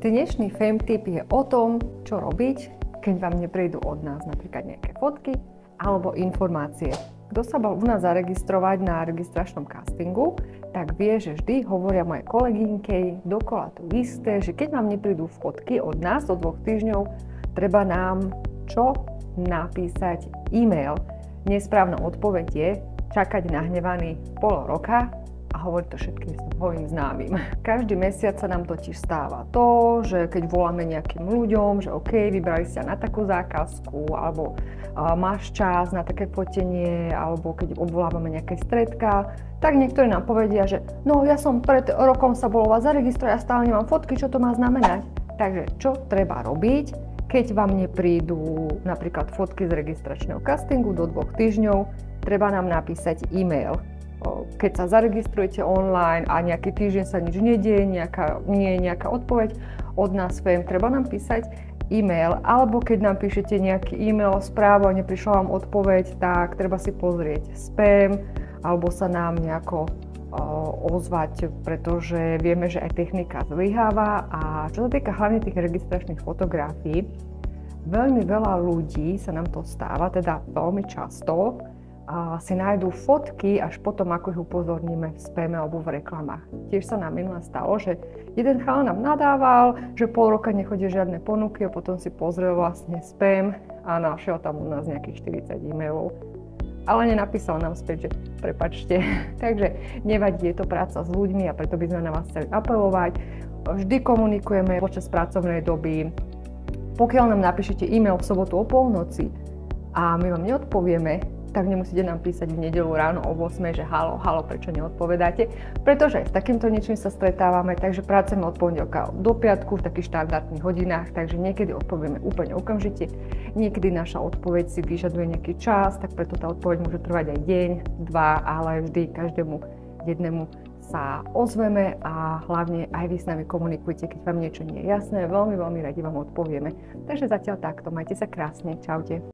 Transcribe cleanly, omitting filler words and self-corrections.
Dnešný Fame Tip je o tom, čo robiť, keď vám neprídu od nás napríklad nejaké fotky alebo informácie. Kto sa bol u nás zaregistrovať na registračnom castingu, tak vie, že vždy hovoria moje kolegynke dokola to isté, že keď vám neprídu fotky od nás do 2 týždňov, treba nám čo? Napísať e-mail. Nesprávna odpoveď je čakať nahnevaný pol roka a hovoriť to všetkým svojim známym. Každý mesiac sa nám totiž stáva to, že keď voláme nejakým ľuďom, že OK, vybrali ste na takú zákazku, alebo máš čas na také fotenie, alebo keď obvolávame nejaké stredka, tak niektorí nám povedia, že no ja som pred rokom sa bol vás zaregistrovať a stále nemám fotky, čo to má znamenať. Takže čo treba robiť, keď vám neprídu napríklad fotky z registračného castingu do 2 týždňov, treba nám napísať e-mail. Keď sa zaregistrujete online a nejaký týždeň sa nič nedieje, nie je nejaká odpoveď od nás Fame, treba nám písať e-mail, alebo keď nám píšete nejaký e-mail, správu a neprišla vám odpoveď, tak treba si pozrieť spam, alebo sa nám nejako ozvať, pretože vieme, že aj technika zlyháva. A čo sa týka hlavne tých registračných fotografií, veľmi veľa ľudí sa nám to stáva, teda veľmi často, si nájdú fotky až potom, ako ich upozorníme v spame alebo v reklamách. Tiež sa nám minule stalo, že jeden chalan nám nadával, že pol roka nechodí žiadne ponuky a potom si pozrel vlastne spam a našiel tam u nás nejakých 40 e-mailov. Ale nenapísal nám späť, že prepáčte. Takže nevadí, je to práca s ľuďmi a preto by sme na vás chceli apelovať. Vždy komunikujeme počas pracovnej doby. Pokiaľ nám napíšete e-mail v sobotu o polnoci a my vám neodpovieme, tak nemusíte nám písať v nedeľu ráno o 8, že halo, prečo neodpovedáte, pretože aj s takýmto niečím sa stretávame, takže pracujeme od pondelka do piatku v takých štandardných hodinách, takže niekedy odpovieme úplne okamžite, niekedy naša odpoveď si vyžaduje nejaký čas, tak preto tá odpoveď môže trvať aj deň, 2, ale vždy každému jednému sa ozveme a hlavne aj vy s nami komunikujte, keď vám niečo nie je jasné, veľmi radi vám odpovieme. Takže zatiaľ takto, majte sa krásne, čaute.